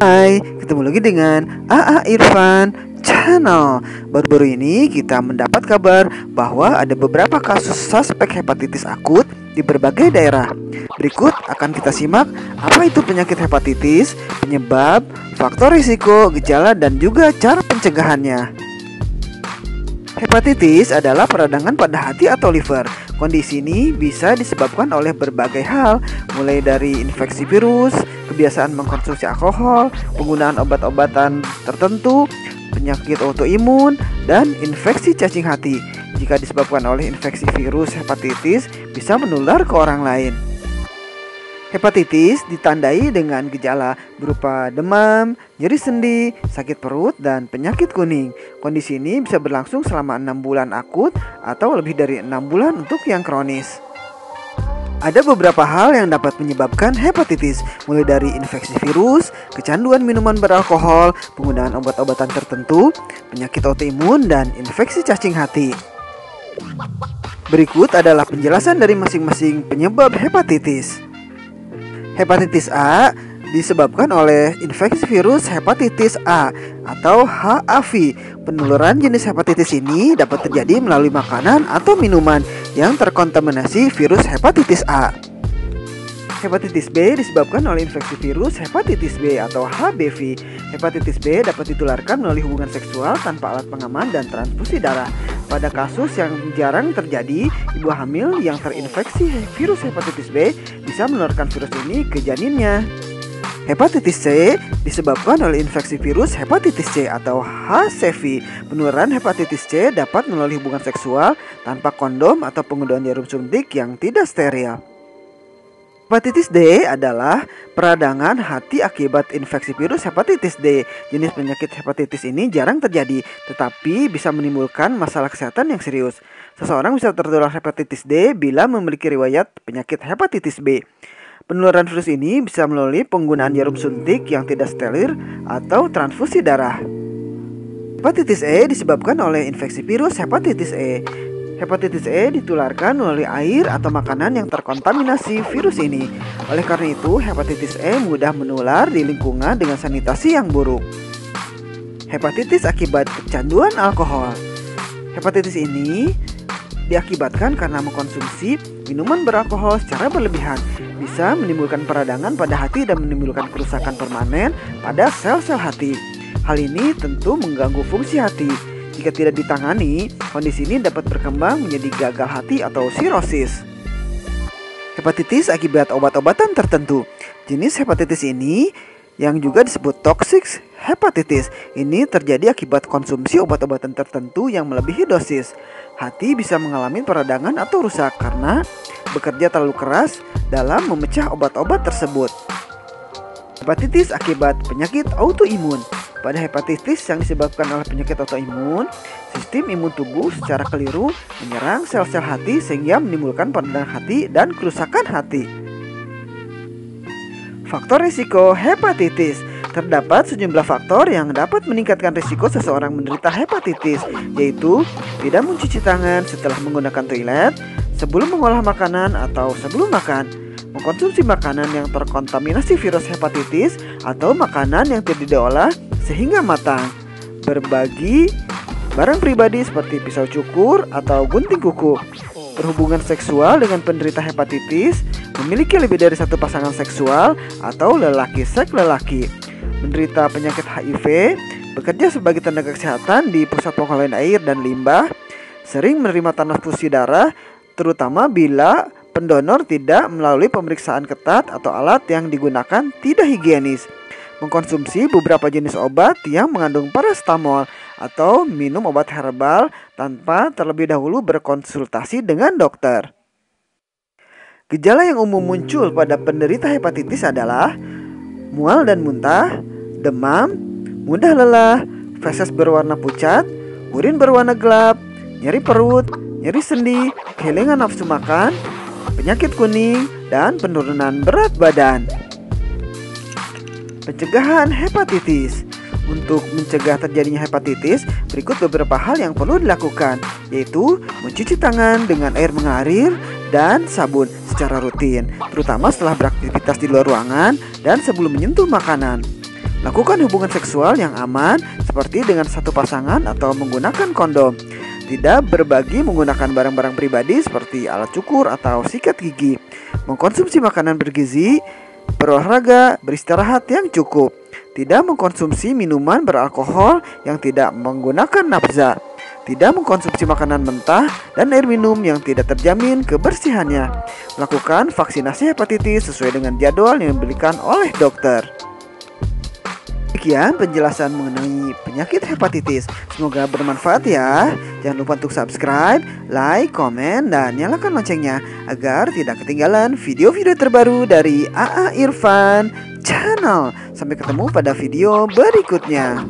Hai, ketemu lagi dengan AA Irfan Channel. Baru-baru ini kita mendapat kabar bahwa ada beberapa kasus suspek hepatitis akut di berbagai daerah. Berikut akan kita simak apa itu penyakit hepatitis, penyebab, faktor risiko, gejala, dan juga cara pencegahannya. Hepatitis adalah peradangan pada hati atau liver. Kondisi ini bisa disebabkan oleh berbagai hal, mulai dari infeksi virus, kebiasaan mengkonsumsi alkohol, penggunaan obat-obatan tertentu, penyakit autoimun, dan infeksi cacing hati. Jika disebabkan oleh infeksi virus, hepatitis bisa menular ke orang lain. Hepatitis ditandai dengan gejala berupa demam, nyeri sendi, sakit perut, dan penyakit kuning. Kondisi ini bisa berlangsung selama 6 bulan akut atau lebih dari 6 bulan untuk yang kronis. Ada beberapa hal yang dapat menyebabkan hepatitis, mulai dari infeksi virus, kecanduan minuman beralkohol, penggunaan obat-obatan tertentu, penyakit autoimun, dan infeksi cacing hati. Berikut adalah penjelasan dari masing-masing penyebab hepatitis. Hepatitis A disebabkan oleh infeksi virus hepatitis A atau HAV. Penularan jenis hepatitis ini dapat terjadi melalui makanan atau minuman yang terkontaminasi virus hepatitis A. Hepatitis B disebabkan oleh infeksi virus hepatitis B atau HBV. Hepatitis B dapat ditularkan melalui hubungan seksual tanpa alat pengaman dan transfusi darah. Pada kasus yang jarang terjadi, ibu hamil yang terinfeksi virus hepatitis B bisa menularkan virus ini ke janinnya. Hepatitis C disebabkan oleh infeksi virus hepatitis C atau HCV. Penularan hepatitis C dapat melalui hubungan seksual tanpa kondom atau penggunaan jarum suntik yang tidak steril. Hepatitis D adalah peradangan hati akibat infeksi virus hepatitis D. Jenis penyakit hepatitis ini jarang terjadi, tetapi bisa menimbulkan masalah kesehatan yang serius. Seseorang bisa tertular hepatitis D bila memiliki riwayat penyakit hepatitis B. Penularan virus ini bisa melalui penggunaan jarum suntik yang tidak steril atau transfusi darah. Hepatitis E disebabkan oleh infeksi virus hepatitis E. Hepatitis E ditularkan melalui air atau makanan yang terkontaminasi virus ini. Oleh karena itu, hepatitis E mudah menular di lingkungan dengan sanitasi yang buruk. Hepatitis akibat kecanduan alkohol. Hepatitis ini diakibatkan karena mengkonsumsi minuman beralkohol secara berlebihan. Bisa menimbulkan peradangan pada hati dan menimbulkan kerusakan permanen pada sel-sel hati. Hal ini tentu mengganggu fungsi hati. Jika tidak ditangani, kondisi ini dapat berkembang menjadi gagal hati atau sirosis. Hepatitis akibat obat-obatan tertentu. Jenis hepatitis ini yang juga disebut toxic hepatitis. Ini terjadi akibat konsumsi obat-obatan tertentu yang melebihi dosis. Hati bisa mengalami peradangan atau rusak karena bekerja terlalu keras dalam memecah obat-obat tersebut. Hepatitis akibat penyakit autoimun. Pada hepatitis yang disebabkan oleh penyakit autoimun, sistem imun tubuh secara keliru menyerang sel-sel hati sehingga menimbulkan peradangan hati dan kerusakan hati. Faktor risiko hepatitis. Terdapat sejumlah faktor yang dapat meningkatkan risiko seseorang menderita hepatitis, yaitu tidak mencuci tangan setelah menggunakan toilet, sebelum mengolah makanan atau sebelum makan, mengkonsumsi makanan yang terkontaminasi virus hepatitis atau makanan yang tidak diolah sehingga matang, berbagi barang pribadi seperti pisau cukur atau gunting kuku, berhubungan seksual dengan penderita hepatitis, memiliki lebih dari satu pasangan seksual atau lelaki seks lelaki, menderita penyakit HIV, bekerja sebagai tenaga kesehatan di pusat pengolahan air dan limbah, sering menerima transfusi darah, terutama bila pendonor tidak melalui pemeriksaan ketat atau alat yang digunakan tidak higienis, mengkonsumsi beberapa jenis obat yang mengandung paracetamol atau minum obat herbal tanpa terlebih dahulu berkonsultasi dengan dokter. Gejala yang umum muncul pada penderita hepatitis adalah mual dan muntah, demam, mudah lelah, feses berwarna pucat, urin berwarna gelap, nyeri perut, nyeri sendi, kehilangan nafsu makan, penyakit kuning, dan penurunan berat badan. Pencegahan hepatitis. Untuk mencegah terjadinya hepatitis, berikut beberapa hal yang perlu dilakukan, yaitu mencuci tangan dengan air mengalir dan sabun secara rutin, terutama setelah beraktivitas di luar ruangan dan sebelum menyentuh makanan. Lakukan hubungan seksual yang aman seperti dengan satu pasangan atau menggunakan kondom. Tidak berbagi menggunakan barang-barang pribadi seperti alat cukur atau sikat gigi. Mengkonsumsi makanan bergizi, berolahraga, beristirahat yang cukup. Tidak mengkonsumsi minuman beralkohol yang tidak menggunakan nafza. Tidak mengkonsumsi makanan mentah dan air minum yang tidak terjamin kebersihannya. Melakukan vaksinasi hepatitis sesuai dengan jadwal yang diberikan oleh dokter. Sekian penjelasan mengenai penyakit hepatitis. Semoga bermanfaat ya. Jangan lupa untuk subscribe, like, komen, dan nyalakan loncengnya agar tidak ketinggalan video-video terbaru dari AA Irfan Channel. Sampai ketemu pada video berikutnya.